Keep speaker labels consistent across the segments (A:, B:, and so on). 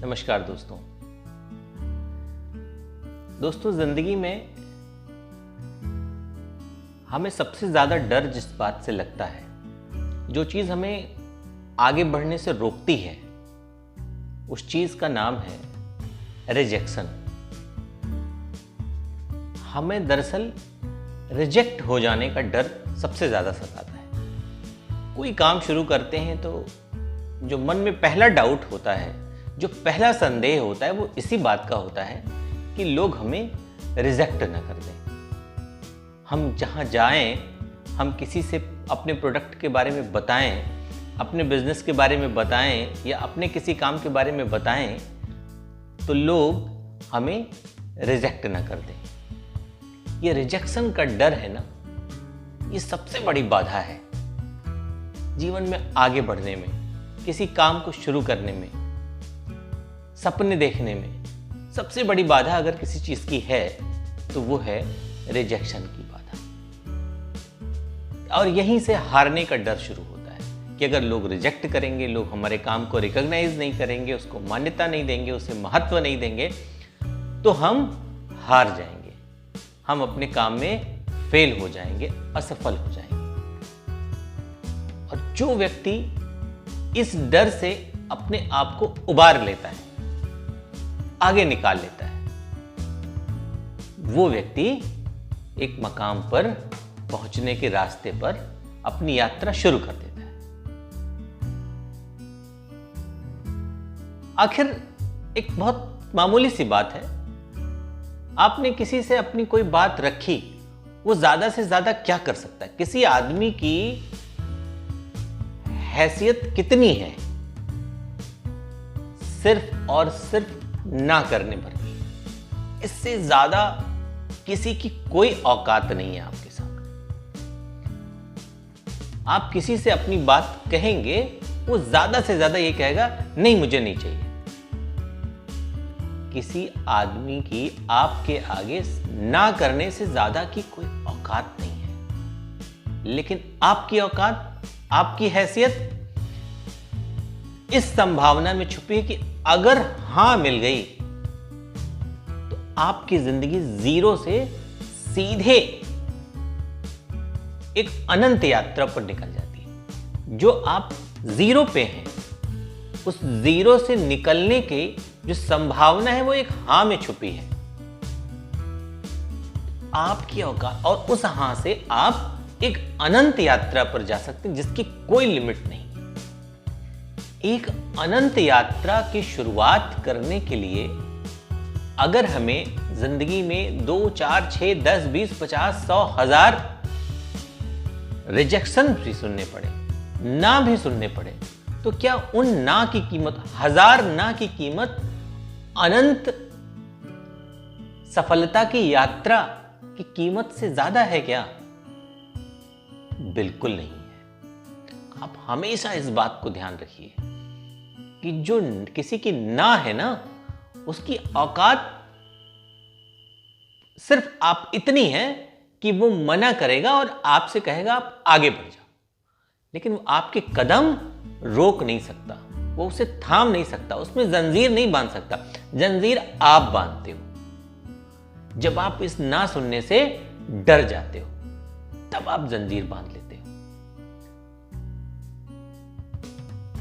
A: नमस्कार दोस्तों, जिंदगी में हमें सबसे ज्यादा डर जिस बात से लगता है, जो चीज हमें आगे बढ़ने से रोकती है, उस चीज का नाम है रिजेक्शन। हमें दरअसल रिजेक्ट हो जाने का डर सबसे ज्यादा सताता है। कोई काम शुरू करते हैं तो जो मन में पहला डाउट होता है, जो पहला संदेह होता है, वो इसी बात का होता है कि लोग हमें रिजेक्ट ना कर दें। हम जहाँ जाएं, हम किसी से अपने प्रोडक्ट के बारे में बताएं, अपने बिजनेस के बारे में बताएं या अपने किसी काम के बारे में बताएं, तो लोग हमें रिजेक्ट ना कर दें। ये रिजेक्शन का डर है ना, ये सबसे बड़ी बाधा है जीवन में आगे बढ़ने में, किसी काम को शुरू करने में, सपने देखने में। सबसे बड़ी बाधा अगर किसी चीज की है तो वो है रिजेक्शन की बाधा। और यहीं से हारने का डर शुरू होता है कि अगर लोग रिजेक्ट करेंगे, लोग हमारे काम को रिकॉग्नाइज नहीं करेंगे, उसको मान्यता नहीं देंगे, उसे महत्व नहीं देंगे, तो हम हार जाएंगे, हम अपने काम में फेल हो जाएंगे, असफल हो जाएंगे। और जो व्यक्ति इस डर से अपने आप को उबार लेता है, आगे निकाल लेता है, वो व्यक्ति एक मकाम पर पहुंचने के रास्ते पर अपनी यात्रा शुरू कर देता है। आखिर एक बहुत मामूली सी बात है, आपने किसी से अपनी कोई बात रखी, वो ज्यादा से ज्यादा क्या कर सकता है? किसी आदमी की हैसियत कितनी है सिर्फ और सिर्फ ना करने भर की। इससे ज्यादा किसी की कोई औकात नहीं है आपके सामने। आप किसी से अपनी बात कहेंगे, वो ज्यादा से ज्यादा ये कहेगा, नहीं मुझे नहीं चाहिए। किसी आदमी की आपके आगे ना करने से ज्यादा की कोई औकात नहीं है। लेकिन आपकी औकात, आपकी हैसियत इस संभावना में छुपी है कि अगर हां मिल गई तो आपकी जिंदगी जीरो से सीधे एक अनंत यात्रा पर निकल जाती है। जो आप जीरो पे हैं, उस जीरो से निकलने की जो संभावना है वो एक हां में छुपी है। आपकी औकात, और उस हां से आप एक अनंत यात्रा पर जा सकते हैं जिसकी कोई लिमिट नहीं। एक अनंत यात्रा की शुरुआत करने के लिए अगर हमें जिंदगी में 2, 4, 6, 10, 20, 50, 100, 1000 रिजेक्शन भी सुनने पड़े, ना भी सुनने पड़े, तो क्या उन ना की कीमत, 1000 ना की कीमत अनंत सफलता की यात्रा की कीमत से ज्यादा है क्या? बिल्कुल नहीं है। आप हमेशा इस बात को ध्यान रखिए कि जो किसी की ना है ना, उसकी औकात सिर्फ आप इतनी है कि वो मना करेगा और आपसे कहेगा आप आगे बढ़ जाओ, लेकिन वो आपके कदम रोक नहीं सकता, वो उसे थाम नहीं सकता, उसमें जंजीर नहीं बांध सकता। जंजीर आप बांधते हो। जब आप इस ना सुनने से डर जाते हो, तब आप जंजीर बांध लेते हो,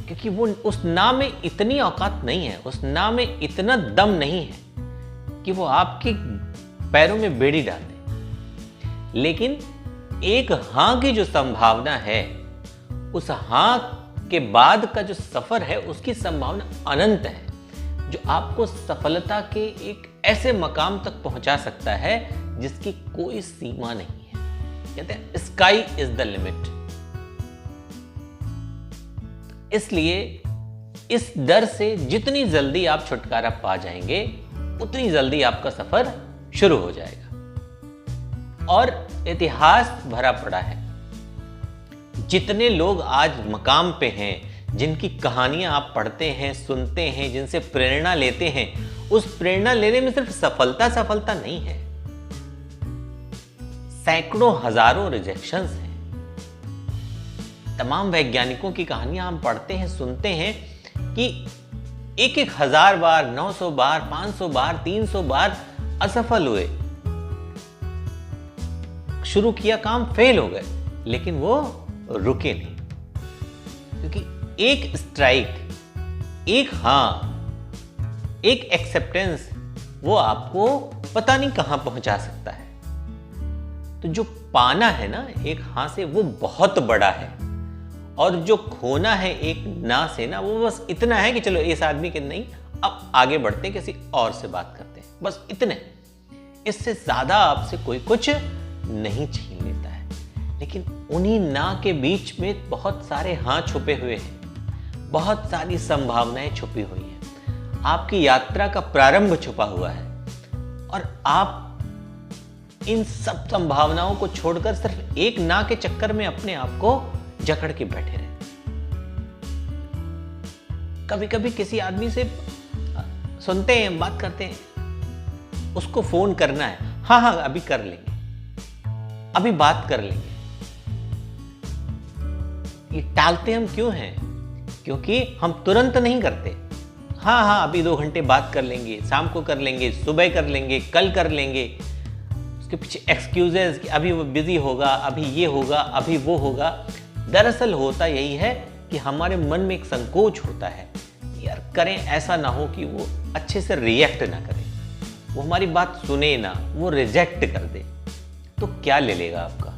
A: क्योंकि वो उस ना में इतनी औकात नहीं है, उस ना में इतना दम नहीं है कि वो आपके पैरों में बेड़ी डाल दे। लेकिन एक हां की जो संभावना है, उस हां के बाद का जो सफर है, उसकी संभावना अनंत है, जो आपको सफलता के एक ऐसे मकाम तक पहुंचा सकता है जिसकी कोई सीमा नहीं है। कहते हैं स्काई इज द लिमिट। इसलिए इस डर से जितनी जल्दी आप छुटकारा पा जाएंगे, उतनी जल्दी आपका सफर शुरू हो जाएगा। और इतिहास भरा पड़ा है, जितने लोग आज मकाम पे हैं, जिनकी कहानियां आप पढ़ते हैं, सुनते हैं, जिनसे प्रेरणा लेते हैं, उस प्रेरणा लेने में सिर्फ सफलता नहीं है, सैकड़ों हजारों रिजेक्शंस हैं। तमाम वैज्ञानिकों की कहानियां हम पढ़ते हैं, सुनते हैं कि एक एक 1000 बार, 900 बार, 500 बार, 300 बार असफल हुए। शुरू किया काम, फेल हो गए, लेकिन वो रुके नहीं, क्योंकि एक स्ट्राइक, एक हां, एक एक्सेप्टेंस वो आपको पता नहीं कहां पहुंचा सकता है। तो जो पाना है ना एक हां से, वो बहुत बड़ा है, और जो खोना है एक ना से ना, वो बस इतना है कि चलो इस आदमी के नहीं, अब आगे बढ़ते हैं, किसी और से बात करते हैं, बस इतने। इससे ज्यादा आपसे कोई कुछ नहीं छीन लेता है। लेकिन उन्हीं ना के बीच में बहुत सारे हां छुपे हुए हैं, बहुत सारी संभावनाएं छुपी हुई हैं, आपकी यात्रा का प्रारंभ छुपा हुआ है, और आप इन सब संभावनाओं को छोड़कर सिर्फ एक ना के चक्कर में अपने आप को जकड़ के बैठे रहते। कभी कभी किसी आदमी से सुनते हैं, बात करते हैं, उसको फोन करना है, हाँ हाँ अभी कर लेंगे, अभी बात कर लेंगे। ये टालते हम क्यों हैं? क्योंकि हम तुरंत नहीं करते। हाँ हाँ अभी 2 घंटे बात कर लेंगे, शाम को कर लेंगे, सुबह कर लेंगे, कल कर लेंगे। उसके पीछे एक्सक्यूजेस कि अभी वो बिजी होगा, अभी ये होगा, अभी वो होगा। दरअसल होता यही है कि हमारे मन में एक संकोच होता है, यार करें, ऐसा ना हो कि वो अच्छे से रिएक्ट ना करे, वो हमारी बात सुने ना, वो रिजेक्ट कर दे। तो क्या ले लेगा आपका?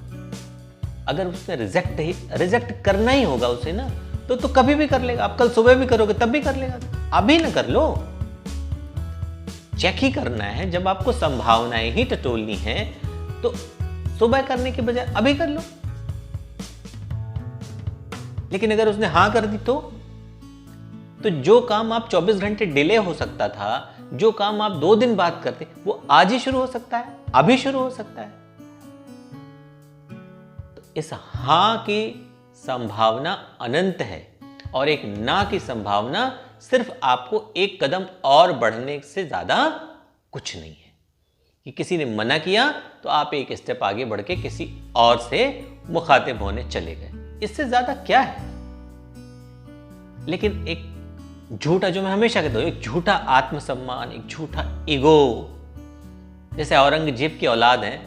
A: अगर उसने रिजेक्ट करना ही होगा उसे ना, तो कभी भी कर लेगा। आप कल सुबह भी करोगे तब भी कर लेगा, अभी ना कर लो। चेक ही करना है, जब आपको संभावनाएं ही टटोलनी है तो सुबह करने के बजाय अभी कर लो। लेकिन अगर उसने हां कर दी तो जो काम आप 24 घंटे डिले हो सकता था, जो काम आप 2 दिन बाद करते, वो आज ही शुरू हो सकता है, अभी शुरू हो सकता है। तो इस हां की संभावना अनंत है, और एक ना की संभावना सिर्फ आपको एक कदम और बढ़ने से ज्यादा कुछ नहीं है। कि किसी ने मना किया तो आप एक स्टेप आगे बढ़ के किसी और से मुखातिब होने चले गए, इससे ज्यादा क्या है? लेकिन एक झूठा, जो मैं हमेशा कहता हूं, एक झूठा आत्मसम्मान, एक झूठा ईगो, जैसे औरंगजेब की औलाद है,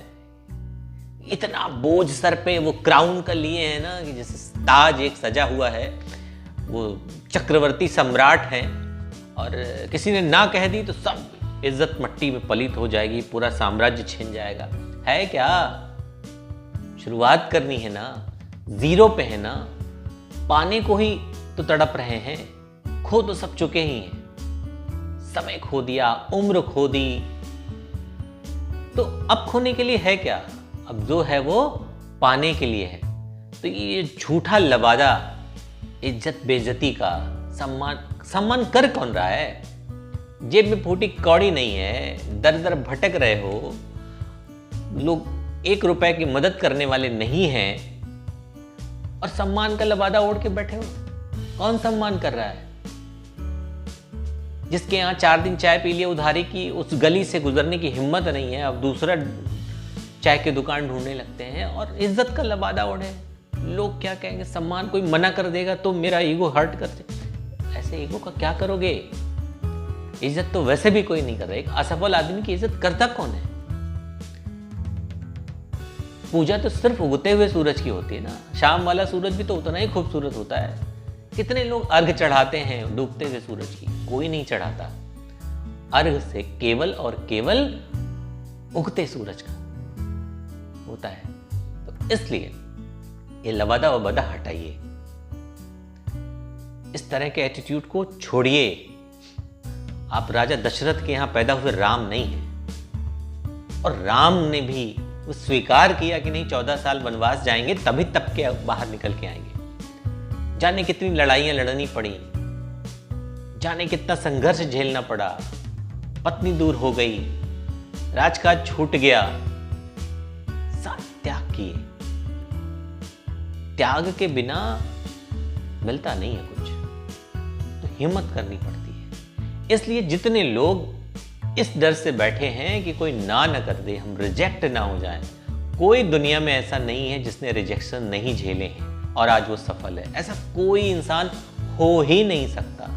A: इतना बोझ सर पे वो क्राउन का लिए है ना, कि जैसे ताज एक सजा हुआ है, वो चक्रवर्ती सम्राट हैं, और किसी ने ना कह दी तो सब इज्जत मट्टी में पलीत हो जाएगी, पूरा साम्राज्य छिन जाएगा। है क्या? शुरुआत करनी है ना, जीरो पे है ना, पाने को ही तो तड़प रहे हैं, खो तो सब चुके ही हैं, समय खो दिया, उम्र खो दी, तो अब खोने के लिए है क्या? अब जो है वो पाने के लिए है। तो ये झूठा लबादा, इज्जत बेइज्जती का, सम्मान कर कौन रहा है? जेब में फूटी कौड़ी नहीं है, दर दर भटक रहे हो, लोग 1 रुपए की मदद करने वाले नहीं हैं, और सम्मान का लबादा ओढ़ के बैठे हो। कौन सम्मान कर रहा है? जिसके यहाँ 4 दिन चाय पी लिए उधारी की, उस गली से गुजरने की हिम्मत नहीं है, अब दूसरा चाय की दुकान ढूंढने लगते हैं और इज्जत का लबादा ओढ़े। लोग क्या कहेंगे? सम्मान कोई मना कर देगा तो मेरा ईगो हर्ट करते। ऐसे ईगो का क्या करोगे? इज्जत तो वैसे भी कोई नहीं कर रहा। एक असफल आदमी की इज्जत करता कौन है? पूजा तो सिर्फ उगते हुए सूरज की होती है ना, शाम वाला सूरज भी तो उतना ही खूबसूरत होता है। कितने लोग अर्घ चढ़ाते हैं डूबते हुए सूरज की? कोई नहीं चढ़ाता। अर्घ से केवल और केवल उगते सूरज का होता है। तो इसलिए ये लबादा वबादा हटाइए, इस तरह के एटीट्यूड को छोड़िए। आप राजा दशरथ के यहां पैदा हुए राम नहीं है, और राम ने भी वो स्वीकार किया कि नहीं 14 साल वनवास जाएंगे तभी तब के बाहर निकल के आएंगे। जाने कितनी लड़ाइयां लड़नी पड़ी, जाने कितना संघर्ष झेलना पड़ा, पत्नी दूर हो गई, राजकाज छूट गया, सब त्याग किए। त्याग के बिना मिलता नहीं है कुछ, तो हिम्मत करनी पड़ती है। इसलिए जितने लोग इस डर से बैठे हैं कि कोई ना कर दे, हम रिजेक्ट ना हो जाएं, कोई दुनिया में ऐसा नहीं है जिसने रिजेक्शन नहीं झेले हैं और आज वो सफल है। ऐसा कोई इंसान हो ही नहीं सकता।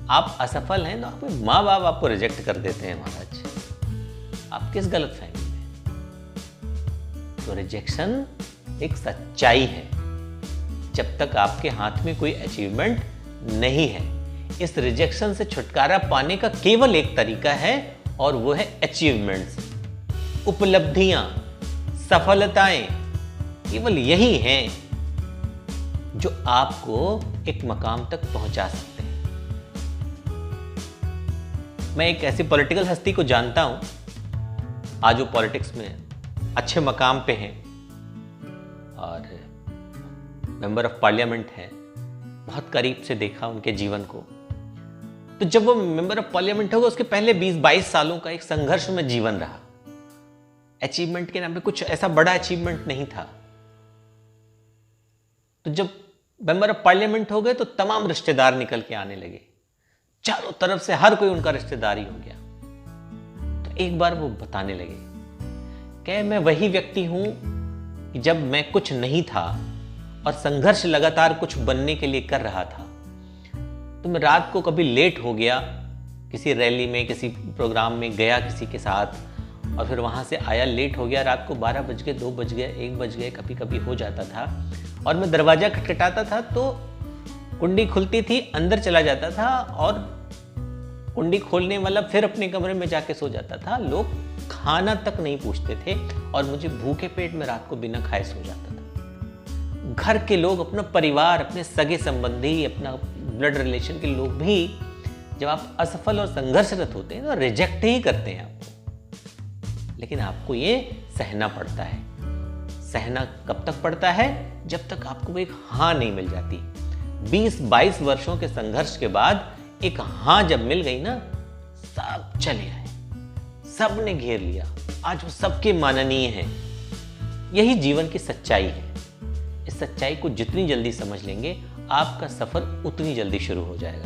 A: आप असफल हैं तो आपके माँ बाप आपको रिजेक्ट कर देते हैं महाराज, आप किस गलत फहमी में। तो रिजेक्शन एक सच्चाई है। जब तक आपके हाथ में कोई अचीवमेंट नहीं है, इस रिजेक्शन से छुटकारा पाने का केवल एक तरीका है और वो है अचीवमेंट्स, उपलब्धियां, सफलताएं। केवल यही हैं जो आपको एक मकाम तक पहुंचा सकते हैं। मैं एक ऐसी पॉलिटिकल हस्ती को जानता हूं, आज वो पॉलिटिक्स में अच्छे मकाम पे हैं और मेंबर ऑफ पार्लियामेंट है। बहुत करीब से देखा उनके जीवन को। तो जब वो मेंबर ऑफ पार्लियामेंट होगा, उसके पहले 20-22 सालों का एक संघर्ष में जीवन रहा। अचीवमेंट के नाम पे कुछ ऐसा बड़ा अचीवमेंट नहीं था। तो जब मेंबर ऑफ पार्लियामेंट हो गए तो तमाम रिश्तेदार निकल के आने लगे, चारों तरफ से हर कोई उनका रिश्तेदार ही हो गया। तो एक बार वो बताने लगे कि मैं वही व्यक्ति हूं कि जब मैं कुछ नहीं था और संघर्ष लगातार कुछ बनने के लिए कर रहा था, तो मैं रात को कभी लेट हो गया, किसी रैली में, किसी प्रोग्राम में गया किसी के साथ, और फिर वहाँ से आया, लेट हो गया, रात को 12 बज गए, 2 बज गए, 1 बज गए, कभी कभी हो जाता था। और मैं दरवाज़ा खटखटाता था तो कुंडी खुलती थी, अंदर चला जाता था और कुंडी खोलने वाला फिर अपने कमरे में जाके सो जाता था। लोग खाना तक नहीं पूछते थे और मुझे भूखे पेट में रात को बिना खाए सो जाता था। घर के लोग, अपना परिवार, अपने सगे संबंधी, अपना ब्लड रिलेशन के लोग भी जब आप असफल और संघर्षरत होते हैं तो रिजेक्ट ही करते हैं आपको। लेकिन आपको ये सहना पड़ता है। सहना कब तक पड़ता है? जब तक आपको एक हाँ नहीं मिल जाती। 20-22 वर्षों के संघर्ष के बाद एक हाँ जब मिल गई ना, सब चले आए, सब ने घेर लिया, आज वो सबके माननीय हैं। यही जीवन की सच्चाई है। इस सच्चाई को जितनी जल्दी समझ लेंगे, आपका सफर उतनी जल्दी शुरू हो जाएगा।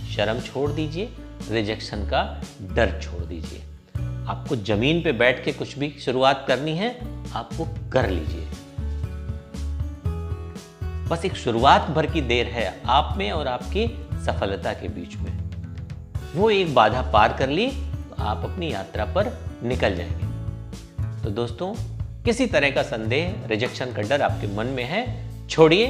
A: शर्म छोड़ दीजिए, रिजेक्शन का डर छोड़ दीजिए। आपको जमीन पे बैठ के कुछ भी शुरुआत करनी है, आप वो कर लीजिए। बस एक शुरुआत भर की देर है आप में और आपकी सफलता के बीच में। वो एक बाधा पार कर ली तो आप अपनी यात्रा पर निकल जाएंगे। तो दोस्तों, किसी तरह का संदेह, रिजेक्शन का डर आपके मन में है, छोड़िए,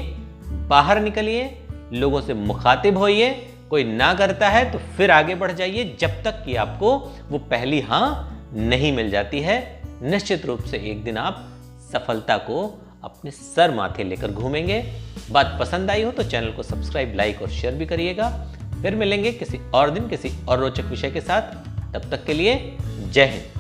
A: बाहर निकलिए, लोगों से मुखातिब होइए। कोई ना करता है तो फिर आगे बढ़ जाइए, जब तक कि आपको वो पहली हाँ नहीं मिल जाती है। निश्चित रूप से एक दिन आप सफलता को अपने सर माथे लेकर घूमेंगे। बात पसंद आई हो तो चैनल को सब्सक्राइब, लाइक और शेयर भी करिएगा। फिर मिलेंगे किसी और दिन किसी और रोचक विषय के साथ। तब तक के लिए जय हिंद।